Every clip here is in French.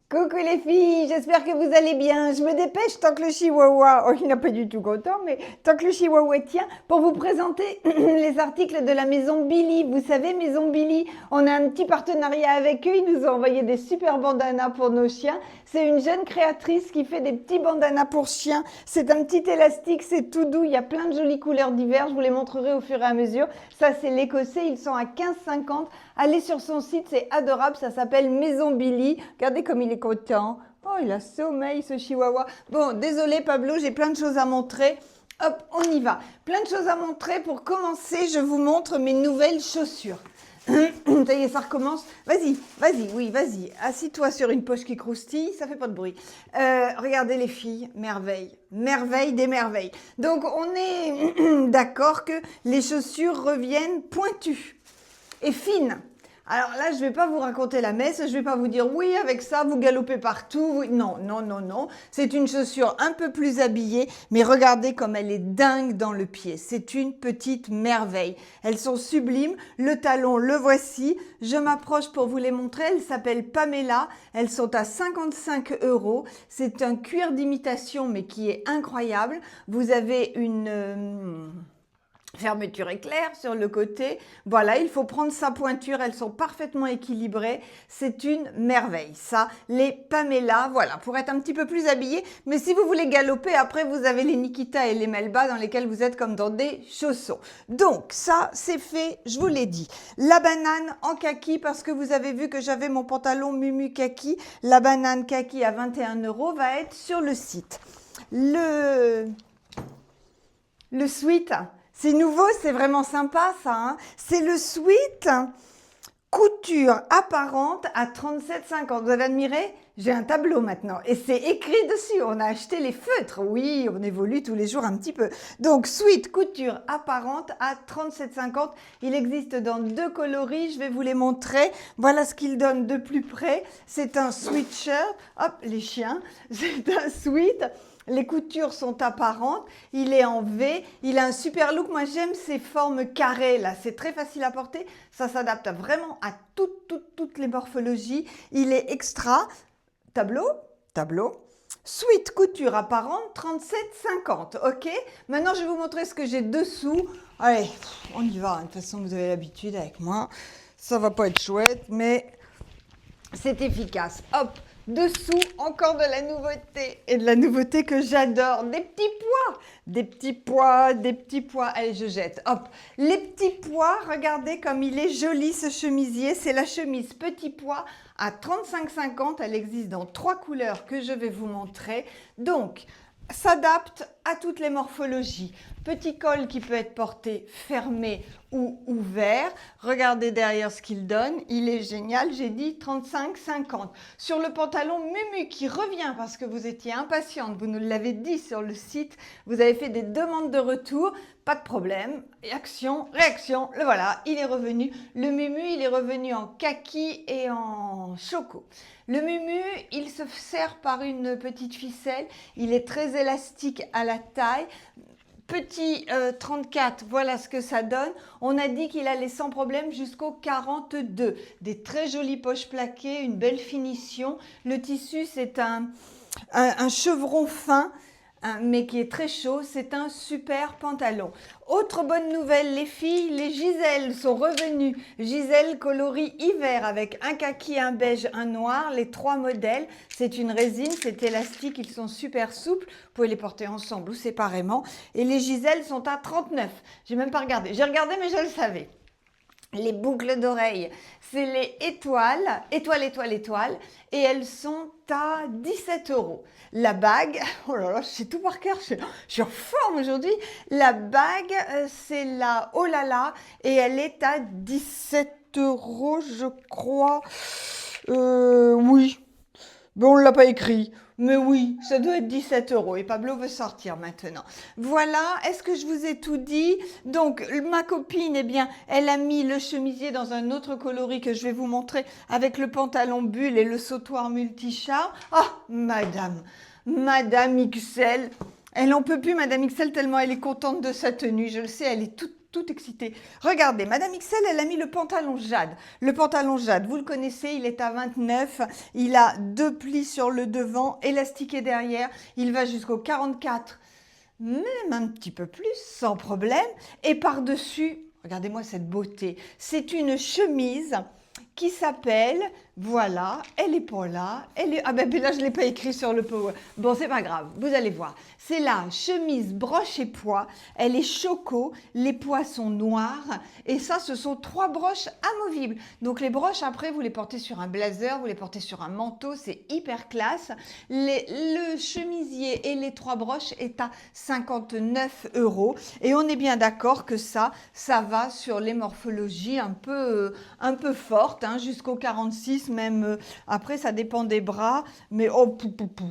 Coucou les filles, j'espère que vous allez bien. Je me dépêche tant que le chihuahua, oh il n'est pas du tout content, mais tant que le chihuahua tient, pour vous présenter les articles de la maison Billy. Vous savez, maison Billy, on a un petit partenariat avec eux, ils nous ont envoyé des super bandanas pour nos chiens. C'est une jeune créatrice qui fait des petits bandanas pour chiens. C'est un petit élastique, c'est tout doux, il y a plein de jolies couleurs diverses, je vous les montrerai au fur et à mesure. Ça c'est l'écossais, ils sont à 15,50. Allez sur son site, c'est adorable, ça s'appelle Maison Billy. Regardez comme il est content. Oh, il a sommeil ce chihuahua. Bon, désolé Pablo, j'ai plein de choses à montrer. Hop, on y va. Plein de choses à montrer. Pour commencer, je vous montre mes nouvelles chaussures. Ça y est, ça recommence. Vas-y, vas-y, oui, vas-y. Assis-toi sur une poche qui croustille, ça fait pas de bruit. Regardez les filles, merveille. Merveille des merveilles. Donc, on est d'accord que les chaussures reviennent pointues et fines. Alors là, je ne vais pas vous raconter la messe, je ne vais pas vous dire oui, avec ça, vous galopez partout. Non, non, non, non. C'est une chaussure un peu plus habillée, mais regardez comme elle est dingue dans le pied. C'est une petite merveille. Elles sont sublimes. Le talon, le voici. Je m'approche pour vous les montrer. Elles s'appellent Pamela. Elles sont à 55 €. C'est un cuir d'imitation, mais qui est incroyable. Vous avez une fermeture éclair sur le côté. Voilà, il faut prendre sa pointure, elles sont parfaitement équilibrées. C'est une merveille. Ça, les Pamela, voilà, pour être un petit peu plus habillé. Mais si vous voulez galoper, après, vous avez les Nikita et les Melba dans lesquels vous êtes comme dans des chaussons. Donc, ça, c'est fait, je vous l'ai dit. La banane en kaki, parce que vous avez vu que j'avais mon pantalon Mumu kaki. La banane kaki à 21 € va être sur le site. Le sweat, c'est nouveau, c'est vraiment sympa ça. Hein, c'est le sweat couture apparente à 37,50. Vous avez admiré? J'ai un tableau maintenant et c'est écrit dessus. On a acheté les feutres. Oui, on évolue tous les jours un petit peu. Donc, sweat couture apparente à 37,50. Il existe dans 2 coloris. Je vais vous les montrer. Voilà ce qu'il donne de plus près. C'est un sweatshirt. Hop, les chiens. C'est un sweat. Les coutures sont apparentes, il est en V, il a un super look. Moi, j'aime ces formes carrées là, c'est très facile à porter. Ça s'adapte vraiment à toutes les morphologies. Il est extra. Tableau, tableau. Sweat couture apparente, 37,50. Ok, maintenant je vais vous montrer ce que j'ai dessous. Allez, on y va. De toute façon, vous avez l'habitude avec moi. Ça va pas être chouette, mais c'est efficace. Hop, dessous, encore de la nouveauté. Et de la nouveauté que j'adore. Des petits pois. Des petits pois, des petits pois. Allez, je jette. Hop, les petits pois. Regardez comme il est joli ce chemisier. C'est la chemise petit pois à 35,50. Elle existe dans 3 couleurs que je vais vous montrer. Donc, s'adapte à toutes les morphologies. Petit col qui peut être porté fermé ou ouvert. Regardez derrière ce qu'il donne. Il est génial. J'ai dit 35,50. Sur le pantalon Mumu qui revient parce que vous étiez impatiente. Vous nous l'avez dit sur le site. Vous avez fait des demandes de retour. Pas de problème. Action, réaction. Le voilà. Il est revenu. Le Mumu, il est revenu en kaki et en choco. Le Mumu, il se sert par une petite ficelle. Il est très élastique à la taille. Petit 34, voilà ce que ça donne. On a dit qu'il allait sans problème jusqu'au 42. Des très jolies poches plaquées, une belle finition. Le tissu, c'est un chevron fin, mais qui est très chaud. C'est un super pantalon. Autre bonne nouvelle, les filles, les Giselles sont revenues. Giselle coloris hiver avec un kaki, un beige, un noir, les 3 modèles. C'est une résine, c'est élastique, ils sont super souples. Vous pouvez les porter ensemble ou séparément. Et les Giselles sont à 39. J'ai même pas regardé. J'ai regardé, mais je le savais. Les boucles d'oreilles, c'est les étoiles, étoiles, et elles sont à 17 €. La bague, oh là là, je sais tout par cœur, je suis en forme aujourd'hui. La bague, c'est la oh là là, et elle est à 17 €, je crois. Oui. Bon, on ne l'a pas écrit. Mais oui, ça doit être 17 € et Pablo veut sortir maintenant. Voilà, est-ce que je vous ai tout dit? Donc, ma copine, eh bien, elle a mis le chemisier dans un autre coloris que je vais vous montrer avec le pantalon bulle et le sautoir multicharme. Ah, Madame XL, elle n'en peut plus, Madame XL, tellement elle est contente de sa tenue. Je le sais, elle est toute toute excitée. Regardez, Madame XL, elle a mis le pantalon Jade. Le pantalon Jade, vous le connaissez, il est à 29. Il a 2 plis sur le devant, élastiqué derrière. Il va jusqu'au 44, même un petit peu plus, sans problème. Et par-dessus, regardez-moi cette beauté. C'est une chemise qui s'appelle, voilà, elle est pas là, elle est, ah ben là je l'ai pas écrit sur le power, bon c'est pas grave, vous allez voir, c'est la chemise broche et pois, elle est choco, les pois sont noirs, et ça ce sont 3 broches amovibles, donc les broches après vous les portez sur un blazer, vous les portez sur un manteau, c'est hyper classe, le chemisier et les 3 broches est à 59 €, et on est bien d'accord que ça va sur les morphologies un peu fortes, hein, jusqu'au 46, même après ça dépend des bras, mais oh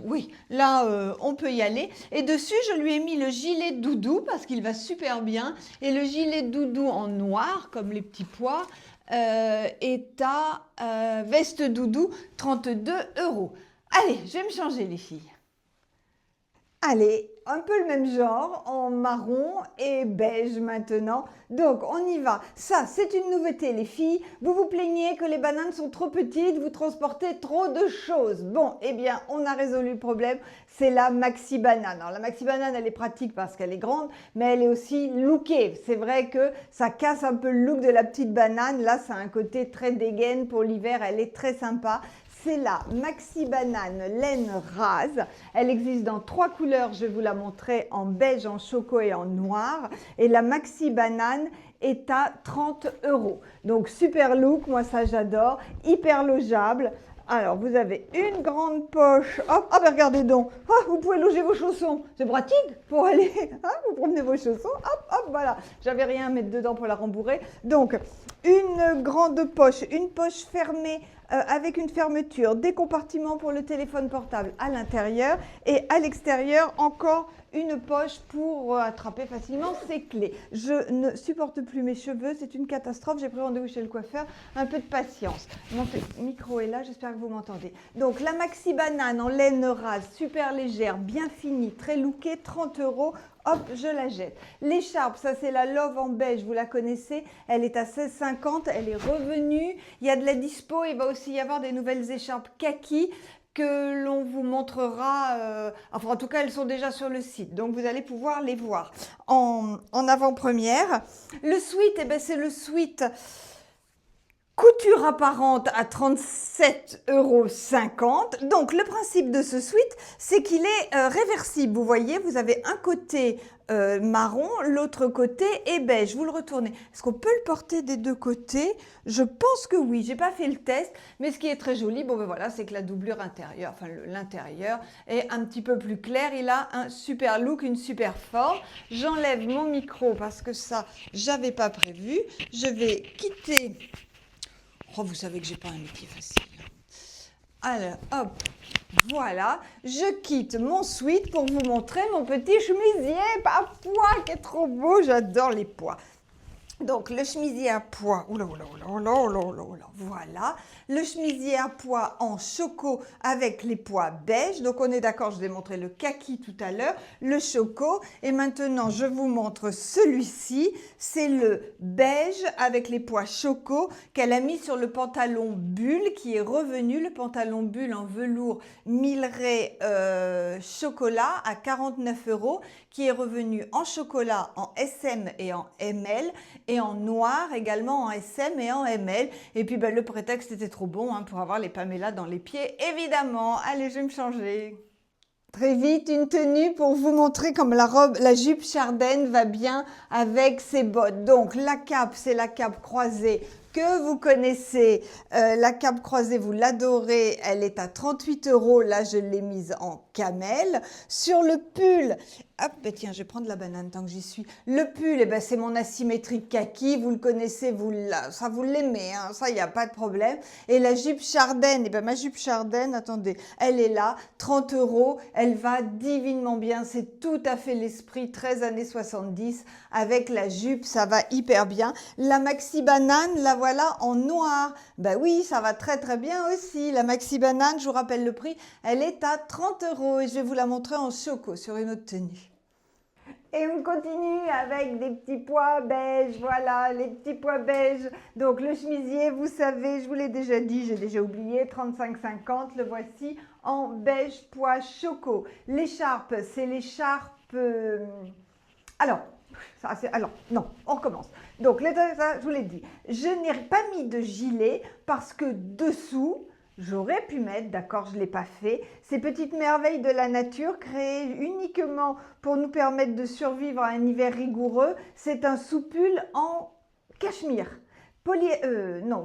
oui, là on peut y aller. Et dessus je lui ai mis le gilet doudou parce qu'il va super bien, et le gilet doudou en noir comme les petits pois est à veste doudou 32 €. Allez, je vais me changer les filles. Allez, un peu le même genre, en marron et beige maintenant. Donc, on y va. Ça, c'est une nouveauté, les filles. Vous vous plaignez que les bananes sont trop petites, vous transportez trop de choses. Bon, eh bien, on a résolu le problème. C'est la maxi banane. Alors, la maxi banane, elle est pratique parce qu'elle est grande, mais elle est aussi lookée. C'est vrai que ça casse un peu le look de la petite banane. Là, ça a un côté très dégaine pour l'hiver. Elle est très sympa. C'est la Maxi Banane laine rase. Elle existe dans 3 couleurs. Je vais vous la montrer en beige, en choco et en noir. Et la Maxi Banane est à 30 €. Donc super look, moi ça j'adore. Hyper logeable. Alors vous avez une grande poche. Hop, ah ben regardez donc. Ah, vous pouvez loger vos chaussons. C'est pratique pour aller. Hein, vous promenez vos chaussons. Hop, hop, voilà. J'avais rien à mettre dedans pour la rembourrer. Donc une grande poche, une poche fermée avec une fermeture, des compartiments pour le téléphone portable à l'intérieur et à l'extérieur encore une poche pour attraper facilement ses clés. Je ne supporte plus mes cheveux, c'est une catastrophe, j'ai pris rendez-vous chez le coiffeur, un peu de patience. Mon micro est là, j'espère que vous m'entendez. Donc la Maxi Banane en laine rase, super légère, bien finie, très lookée, 30 €. Hop, je la jette. L'écharpe, ça c'est la Love en beige, vous la connaissez, elle est à 16,50, elle est revenue. Il y a de la dispo, il va aussi y avoir des nouvelles écharpes kaki que l'on vous montrera, enfin en tout cas elles sont déjà sur le site, donc vous allez pouvoir les voir en avant-première. Le sweat, eh ben, c'est le sweat couture apparente à 37,50 €. Donc le principe de ce sweat, c'est qu'il est réversible. Vous voyez, vous avez un côté marron, l'autre côté est beige. Vous le retournez. Est-ce qu'on peut le porter des deux côtés? Je pense que oui. J'ai pas fait le test, mais ce qui est très joli, bon ben voilà, c'est que la doublure intérieure, enfin l'intérieur est un petit peu plus clair. Il a un super look, une super forme. J'enlève mon micro parce que ça, j'avais pas prévu. Je vais quitter. Oh, vous savez que j'ai pas un métier facile. Alors, hop, voilà. Je quitte mon sweat pour vous montrer mon petit chemisier à pois qui est trop beau. J'adore les pois. Donc, le chemisier à pois, oula, voilà. Le chemisier à pois en choco avec les pois beige. Donc, on est d'accord, je vous ai montré le kaki tout à l'heure, le choco. Et maintenant, je vous montre celui-ci. C'est le beige avec les pois choco qu'elle a mis sur le pantalon bulle qui est revenu. Le pantalon bulle en velours milleray chocolat à 49 € qui est revenu en chocolat, en SM et en ML. Et en noir également en SM et en ML. Et puis ben, le prétexte était trop bon hein, pour avoir les Pamela dans les pieds, évidemment. Allez, je vais me changer. Très vite, une tenue pour vous montrer comme la jupe Chardenne va bien avec ses bottes. Donc la cape, c'est la cape croisée que vous connaissez. La cape croisée, vous l'adorez, elle est à 38 €. Là, je l'ai mise en camel. Sur le pull, hop, ben tiens, je vais prendre la banane tant que j'y suis. Le pull, eh ben, c'est mon asymétrique kaki, vous le connaissez, ça vous l'aimez, hein, ça, il n'y a pas de problème. Et la jupe Chardenne, eh ben, ma jupe Chardenne, attendez, elle est là, 30 €, elle va divinement bien, c'est tout à fait l'esprit 13 années 70. Avec la jupe, ça va hyper bien. La Maxi Banane, la voilà en noir. Ben oui, ça va très très bien aussi. La Maxi Banane, je vous rappelle le prix, elle est à 30 € et je vais vous la montrer en choco sur une autre tenue. Et on continue avec des petits pois beiges, voilà, les petits pois beiges. Donc le chemisier, vous savez, je vous l'ai déjà dit, j'ai déjà oublié, 35,50, le voici en beige pois choco. L'écharpe, c'est l'écharpe... Alors, non, on recommence. Donc, ça, je vous l'ai dit, je n'ai pas mis de gilet parce que dessous, j'aurais pu mettre, d'accord, je ne l'ai pas fait, ces petites merveilles de la nature créées uniquement pour nous permettre de survivre à un hiver rigoureux. C'est un soupule en cachemire.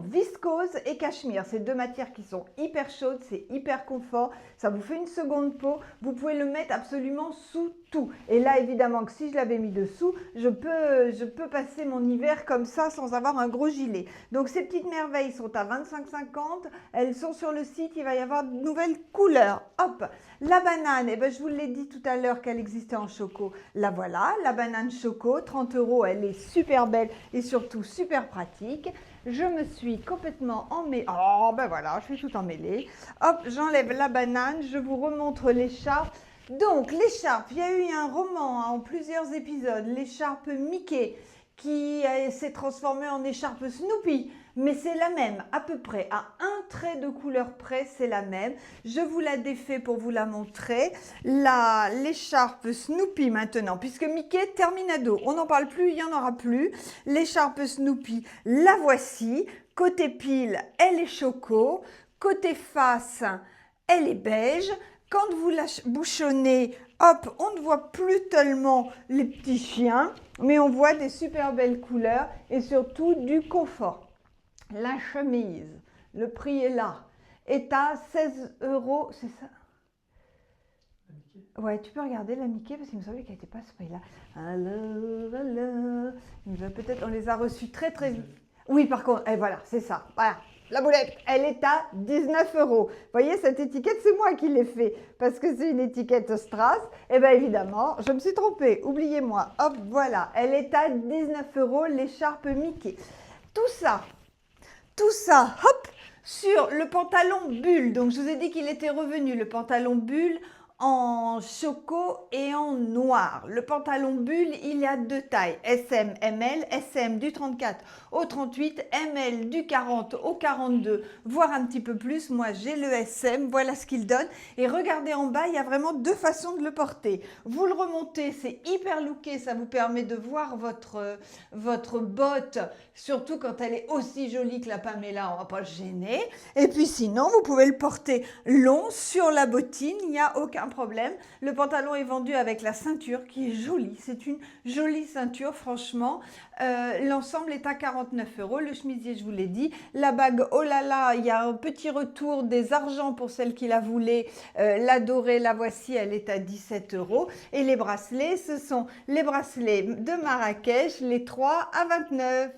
Viscose et cachemire, c'est deux matières qui sont hyper chaudes, c'est hyper confort, ça vous fait une seconde peau, vous pouvez le mettre absolument sous tout. Et là, évidemment que si je l'avais mis dessous, je peux passer mon hiver comme ça sans avoir un gros gilet. Donc ces petites merveilles sont à 25,50, elles sont sur le site, il va y avoir de nouvelles couleurs. Hop, la banane, je vous l'ai dit tout à l'heure qu'elle existait en choco, la voilà, la banane choco, 30 €, elle est super belle et surtout super pratique. Je me suis complètement emmêlée. Oh, ben voilà, je suis tout emmêlée. Hop, j'enlève la banane, je vous remontre l'écharpe. Donc, l'écharpe, il y a eu un roman en plusieurs épisodes, l'écharpe Mickey, qui s'est transformée en écharpe Snoopy. Mais c'est la même, à peu près, à un trait de couleur près, c'est la même. Je vous la défais pour vous la montrer. L'écharpe Snoopy maintenant, puisque Mickey, terminado, on n'en parle plus, il n'y en aura plus. L'écharpe Snoopy, la voici. Côté pile, elle est choco. Côté face, elle est beige. Quand vous la bouchonnez, hop, on ne voit plus tellement les petits chiens, mais on voit des super belles couleurs et surtout du confort. La chemise, le prix est là, est à 16 €, c'est ça? Ouais, tu peux regarder la Mickey parce qu'il me semblait qu'elle n'était pas à ce prix-là. Alors, peut-être, on les a reçus très très vite. Oui, par contre, et voilà, c'est ça. Voilà, la boulette, elle est à 19 €. Vous voyez, cette étiquette, c'est moi qui l'ai fait parce que c'est une étiquette Strass. Et bien évidemment, je me suis trompée, oubliez-moi. Hop, voilà, elle est à 19 € l'écharpe Mickey. Tout ça, hop, sur le pantalon bulle. Donc, je vous ai dit qu'il était revenu, le pantalon bulle en choco et en noir. Le pantalon bulle, il y a deux tailles, SM, ML, SM du 34 au 38, ML du 40 au 42, voire un petit peu plus. Moi, j'ai le SM, voilà ce qu'il donne. Et regardez en bas, il y a vraiment deux façons de le porter. Vous le remontez, c'est hyper looké, ça vous permet de voir votre botte, surtout quand elle est aussi jolie que la Pamela, on va pas le gêner. Et puis sinon, vous pouvez le porter long sur la bottine, il n'y a aucun problème. Le pantalon est vendu avec la ceinture qui est jolie, c'est une jolie ceinture franchement. L'ensemble est à 49 €, le chemisier je vous l'ai dit. La bague, oh là là, il y a un petit retour des argents pour celle qui la voulait. La dorée, la voici, elle est à 17 €. Et les bracelets, ce sont les bracelets de Marrakech, les 3 à 29 €.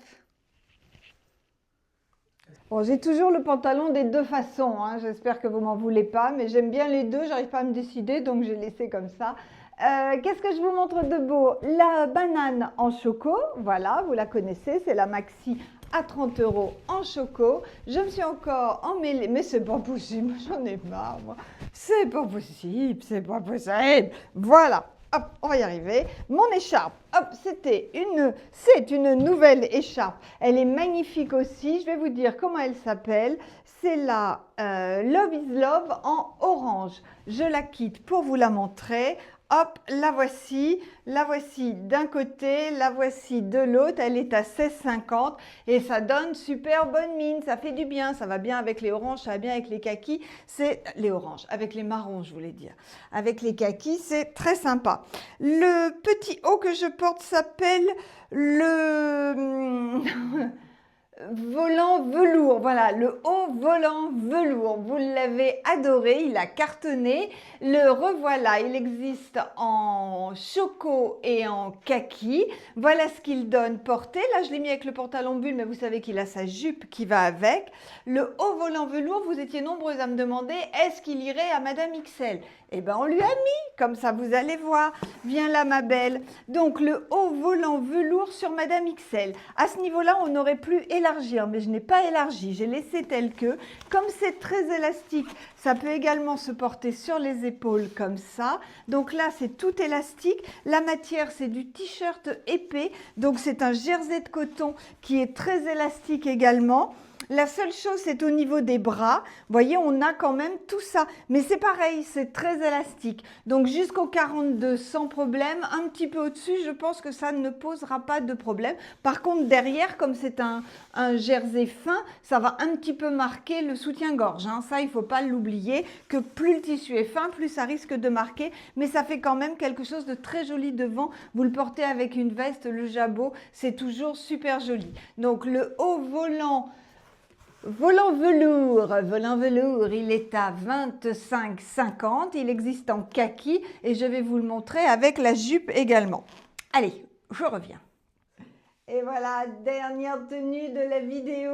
Bon, j'ai toujours le pantalon des deux façons, hein. J'espère que vous m'en voulez pas, mais j'aime bien les deux, j'arrive pas à me décider, donc j'ai laissé comme ça. Qu'est-ce que je vous montre de beau? La banane en choco, voilà, vous la connaissez, c'est la Maxi à 30 € en choco. Je me suis encore emmêlée, mais c'est pas possible, j'en ai marre, moi. C'est pas possible, c'est pas possible. Voilà. Hop, on va y arriver. Mon écharpe, hop, c'est une nouvelle écharpe. Elle est magnifique aussi. Je vais vous dire comment elle s'appelle. C'est la Love is Love en orange. Je la quitte pour vous la montrer. Hop, la voici d'un côté, la voici de l'autre, elle est à 16,50 et ça donne super bonne mine, ça fait du bien, ça va bien avec les oranges, ça va bien avec les kakis, c'est les oranges, avec les marrons je voulais dire, avec les kakis c'est très sympa. Le petit haut que je porte s'appelle le... volant velours, voilà, le haut volant velours, vous l'avez adoré, il a cartonné, le revoilà, il existe en choco et en kaki, voilà ce qu'il donne porté, là je l'ai mis avec le pantalon bulle, mais vous savez qu'il a sa jupe qui va avec, le haut volant velours, vous étiez nombreuses à me demander, est-ce qu'il irait à Madame XL? Eh bien, on lui a mis, comme ça vous allez voir. Viens là, ma belle. Donc, le haut volant velours sur Madame XL. À ce niveau-là, on n'aurait plus et la élargir, mais je n'ai pas élargi, j'ai laissé tel que. Comme c'est très élastique, ça peut également se porter sur les épaules comme ça. Donc là, c'est tout élastique. La matière, c'est du t-shirt épais, donc c'est un jersey de coton qui est très élastique également. La seule chose, c'est au niveau des bras. Vous voyez, on a quand même tout ça. Mais c'est pareil, c'est très élastique. Donc jusqu'au 42, sans problème. Un petit peu au-dessus, je pense que ça ne posera pas de problème. Par contre, derrière, comme c'est un jersey fin, ça va un petit peu marquer le soutien-gorge. Hein. Ça, il ne faut pas l'oublier, que plus le tissu est fin, plus ça risque de marquer. Mais ça fait quand même quelque chose de très joli devant. Vous le portez avec une veste, le jabot, c'est toujours super joli. Donc le haut volant velours, il est à 25,50. Il existe en kaki et je vais vous le montrer avec la jupe également. Allez, je reviens. Et voilà, dernière tenue de la vidéo.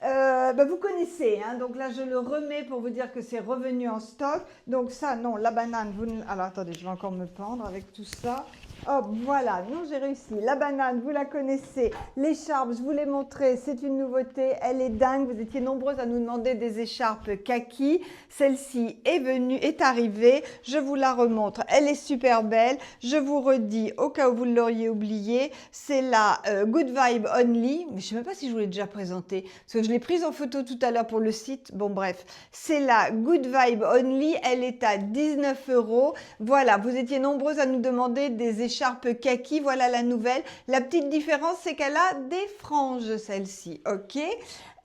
Vous connaissez, hein, donc là je le remets pour vous dire que c'est revenu en stock. Donc ça, non, la banane, alors attendez, je vais encore me pendre avec tout ça. Hop, voilà, non, j'ai réussi. La banane, vous la connaissez. L'écharpe, je vous l'ai montré, c'est une nouveauté, elle est dingue. Vous étiez nombreuses à nous demander des écharpes kaki. Celle-ci est arrivée. Je vous la remontre, elle est super belle. Je vous redis, au cas où vous l'auriez oublié, c'est la Good Vibe Only. Mais je ne sais même pas si je vous l'ai déjà présentée, parce que je l'ai prise en photo tout à l'heure pour le site. Bon, bref, c'est la Good Vibe Only. Elle est à 19 €. Voilà, vous étiez nombreuses à nous demander des écharpe kaki, voilà la nouvelle. La petite différence, c'est qu'elle a des franges, celle-ci, ok.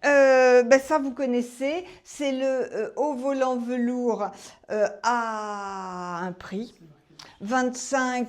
Ça, vous connaissez, c'est le haut volant velours à un prix. 25,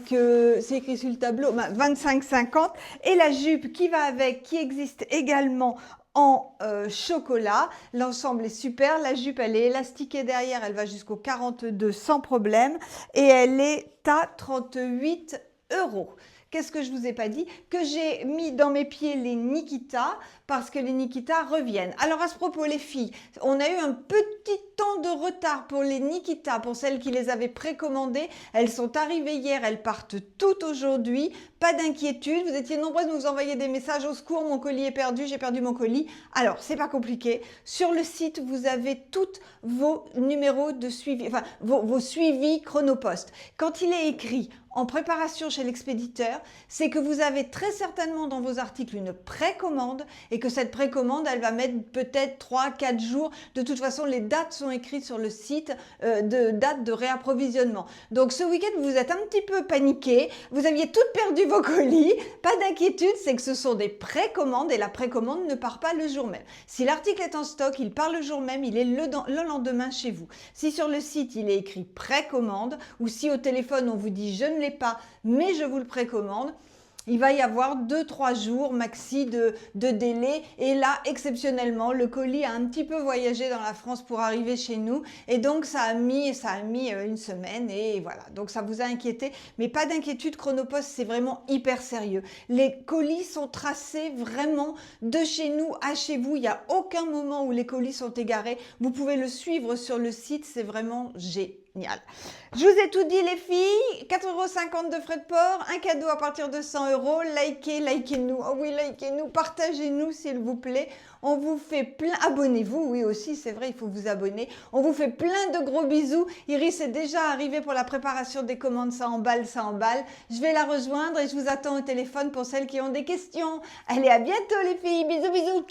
c'est écrit sur le tableau, 25,50. Et la jupe qui va avec, qui existe également en chocolat. L'ensemble est super. La jupe, elle est élastiquée derrière. Elle va jusqu'au 42 sans problème. Et elle est à 38 €. Qu'est-ce que je ne vous ai pas dit? Que j'ai mis dans mes pieds les Nikita parce que les Nikita reviennent. Alors à ce propos, les filles, on a eu un petit temps de retard pour les Nikita, pour celles qui les avaient précommandées. Elles sont arrivées hier, elles partent toutes aujourd'hui. Pas d'inquiétude, vous étiez nombreuses à nous envoyer des messages au secours, mon colis est perdu, j'ai perdu mon colis. Alors, c'est pas compliqué. Sur le site, vous avez tous vos numéros de suivi, enfin vos suivis Chronopost. Quand il est écrit en préparation chez l'expéditeur, c'est que vous avez très certainement dans vos articles une précommande et que cette précommande, elle va mettre peut-être 3-4 jours. De toute façon, les dates sont écrites sur le site de date de réapprovisionnement. Donc ce week-end, vous êtes un petit peu paniqués, vous aviez toutes perdu vos colis. Pas d'inquiétude, c'est que ce sont des précommandes et la précommande ne part pas le jour même. Si l'article est en stock, il part le jour même, il est le lendemain chez vous. Si sur le site, il est écrit précommande ou si au téléphone, on vous dit je ne l'ai pas, mais je vous le précommande, il va y avoir 2-3 jours maxi de délai. Et là, exceptionnellement, le colis a un petit peu voyagé dans la France pour arriver chez nous. Et donc, ça a mis une semaine. Et voilà, donc ça vous a inquiété. Mais pas d'inquiétude, Chronopost, c'est vraiment hyper sérieux. Les colis sont tracés vraiment de chez nous à chez vous. Il n'y a aucun moment où les colis sont égarés. Vous pouvez le suivre sur le site. C'est vraiment génial. Je vous ai tout dit les filles, 4,50 € de frais de port, un cadeau à partir de 100 €, likez-nous, oh oui likez-nous, partagez-nous s'il vous plaît, on vous fait plein, abonnez-vous, oui aussi c'est vrai il faut vous abonner, on vous fait plein de gros bisous, Iris est déjà arrivée pour la préparation des commandes, ça emballe, je vais la rejoindre et je vous attends au téléphone pour celles qui ont des questions, allez à bientôt les filles, bisous bisous.